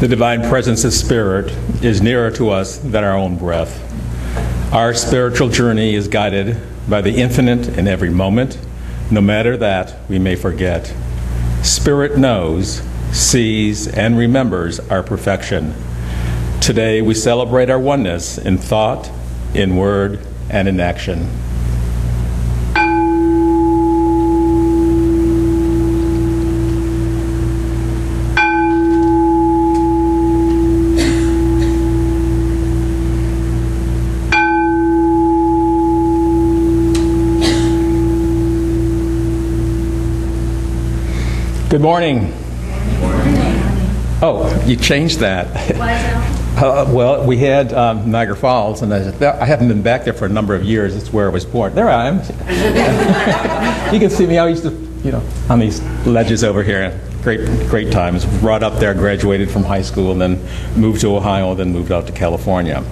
The divine presence of Spirit is nearer to us than our own breath. Our spiritual journey is guided by the infinite in every moment, no matter that we may forget. Spirit knows, sees, and remembers our perfection. Today we celebrate our oneness in thought, in word, and in action. Good morning. Good morning. Oh, you changed that. Well, we had Niagara Falls, and I haven't been back there for a number of years. It's where I was born. There I am. You can see me. I used to, on these ledges over here. Great times. Brought up there, graduated from high school, and then moved to Ohio, then moved out to California.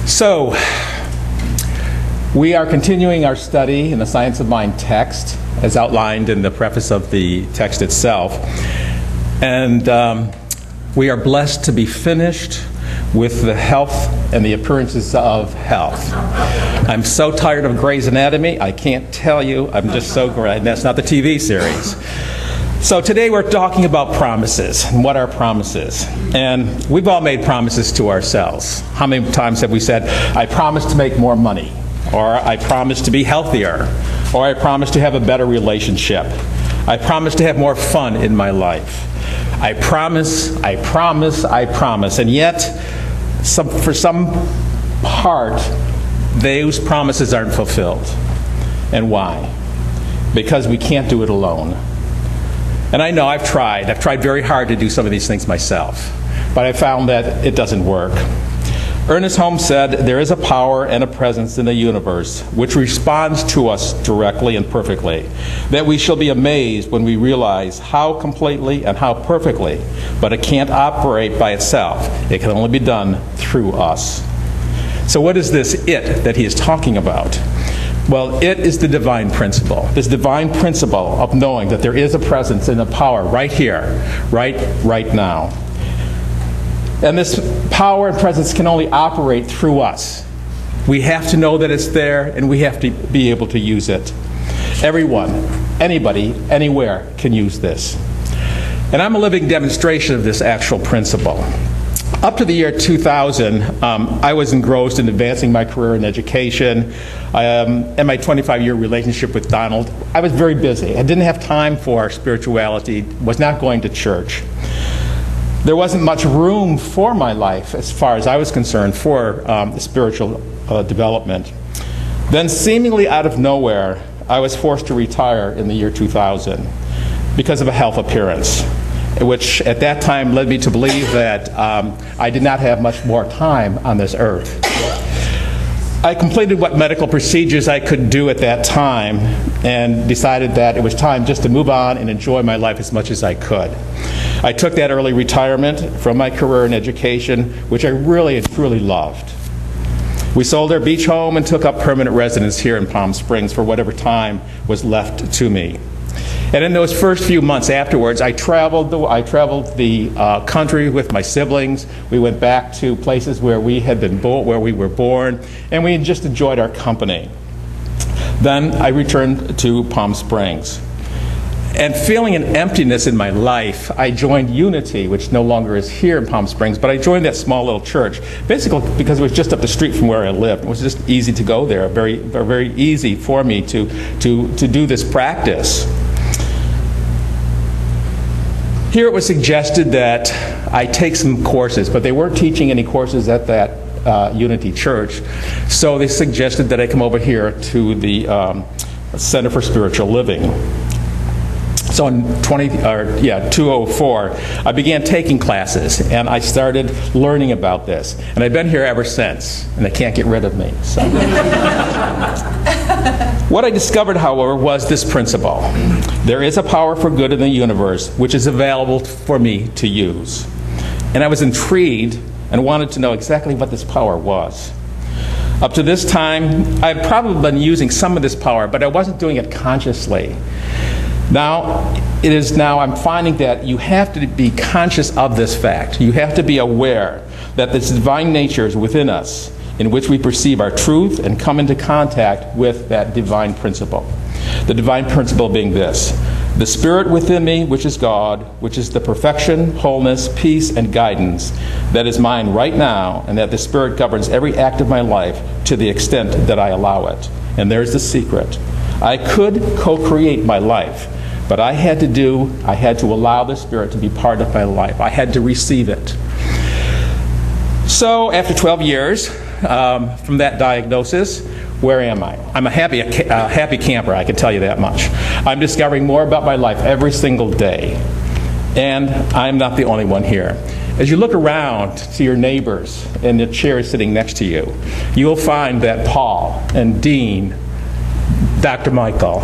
So, we are continuing our study in the Science of Mind text, as outlined in the preface of the text itself. And we are blessed to be finished with the health and the appearances of health. I'm so tired of Grey's Anatomy, I can't tell you. I'm just so glad. And that's not the TV series. So today we're talking about promises and what are promises. And we've all made promises to ourselves. How many times have we said, I promise to make more money, or I promise to be healthier, or I promise to have a better relationship. I promise to have more fun in my life. I promise. And yet, for some part, those promises aren't fulfilled. And why? Because we can't do it alone. And I know I've tried very hard to do some of these things myself, but I found that it doesn't work. Ernest Holmes said, there is a power and a presence in the universe which responds to us directly and perfectly, that we shall be amazed when we realize how completely and how perfectly, but it can't operate by itself. It can only be done through us. So what is this it that he is talking about? Well, it is the divine principle. This divine principle of knowing that there is a presence and a power right here, right now. And this power and presence can only operate through us. We have to know that it's there, and we have to be able to use it. Everyone, anybody, anywhere can use this. And I'm a living demonstration of this actual principle. Up to the year 2000, I was engrossed in advancing my career in education. And my 25-year relationship with Donald, I was very busy. I didn't have time for spirituality, was not going to church. There wasn't much room for my life, as far as I was concerned, for spiritual development. Then, seemingly out of nowhere, I was forced to retire in the year 2000 because of a health appearance, which at that time led me to believe that I did not have much more time on this earth. I completed what medical procedures I could do at that time and decided that it was time just to move on and enjoy my life as much as I could. I took that early retirement from my career in education, which I really and truly loved. We sold our beach home and took up permanent residence here in Palm Springs for whatever time was left to me. And in those first few months afterwards, I traveled the country with my siblings. We went back to places where we had been where we were born, and we just enjoyed our company. Then I returned to Palm Springs. And feeling an emptiness in my life, I joined Unity, which no longer is here in Palm Springs, but I joined that small little church, basically because it was just up the street from where I lived. It was just easy to go there, very easy for me to do this practice. Here it was suggested that I take some courses, but they weren't teaching any courses at that Unity Church, so they suggested that I come over here to the Center for Spiritual Living. So in 2004, I began taking classes, and I started learning about this. And I've been here ever since, and they can't get rid of me. So. What I discovered, however, was this principle. There is a power for good in the universe which is available for me to use. And I was intrigued and wanted to know exactly what this power was. Up to this time, I've probably been using some of this power, but I wasn't doing it consciously. Now I'm finding that you have to be conscious of this fact. You have to be aware that this divine nature is within us, in which we perceive our truth and come into contact with that divine principle. The divine principle being this: the Spirit within me, which is God, which is the perfection, wholeness, peace, and guidance that is mine right now, and that the Spirit governs every act of my life to the extent that I allow it. And there's the secret. I could co-create my life, but I had to allow the Spirit to be part of my life. I had to receive it. So after 12 years from that diagnosis, where am I? I'm a happy camper, I can tell you that much. I'm discovering more about my life every single day. And I'm not the only one here. As you look around to your neighbors and the chairs sitting next to you, you'll find that Paul and Dean, Dr. Michael,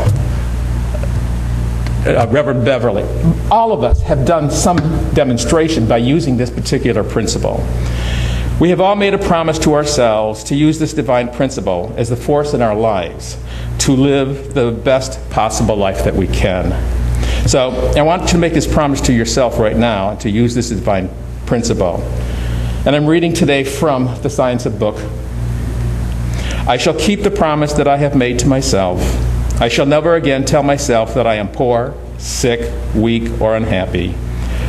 Reverend Beverly, all of us have done some demonstration by using this particular principle. We have all made a promise to ourselves to use this divine principle as the force in our lives to live the best possible life that we can. So I want you to make this promise to yourself right now to use this divine principle. And I'm reading today from the Science of Book. I shall keep the promise that I have made to myself. I shall never again tell myself that I am poor, sick, weak, or unhappy.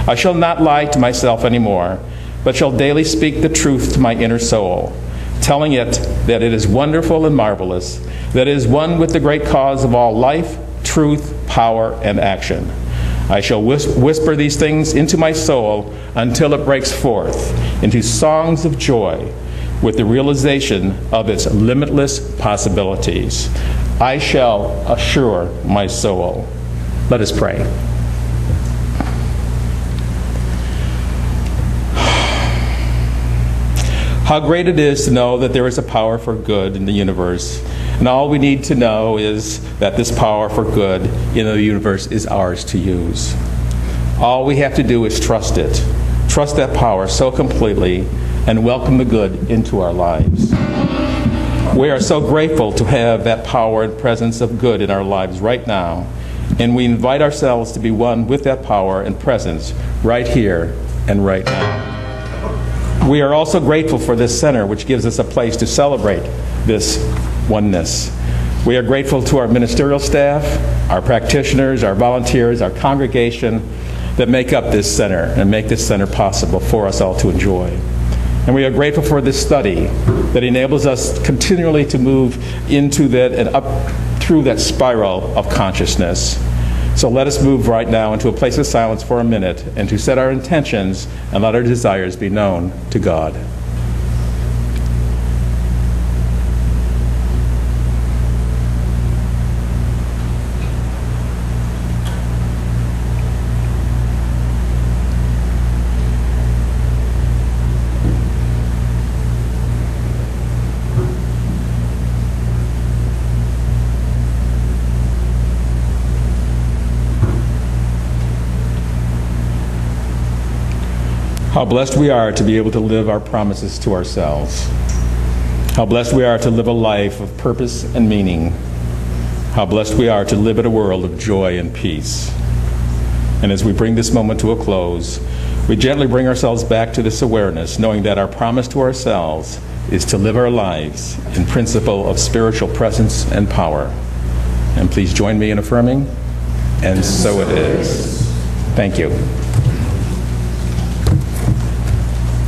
I shall not lie to myself anymore, but shall daily speak the truth to my inner soul, telling it that it is wonderful and marvelous, that it is one with the great cause of all life, truth, power, and action. I shall whisper these things into my soul until it breaks forth into songs of joy with the realization of its limitless possibilities. I shall assure my soul. Let us pray. How great it is to know that there is a power for good in the universe. And all we need to know is that this power for good in the universe is ours to use. All we have to do is trust it. Trust that power so completely and welcome the good into our lives. We are so grateful to have that power and presence of good in our lives right now. And we invite ourselves to be one with that power and presence right here and right now. We are also grateful for this center, which gives us a place to celebrate this oneness. We are grateful to our ministerial staff, our practitioners, our volunteers, our congregation that make up this center and make this center possible for us all to enjoy. And we are grateful for this study that enables us continually to move into that and up through that spiral of consciousness. So let us move right now into a place of silence for a minute and to set our intentions and let our desires be known to God. How blessed we are to be able to live our promises to ourselves. How blessed we are to live a life of purpose and meaning. How blessed we are to live in a world of joy and peace. And as we bring this moment to a close, we gently bring ourselves back to this awareness, knowing that our promise to ourselves is to live our lives in principle of spiritual presence and power. And please join me in affirming, and so it is. Thank you.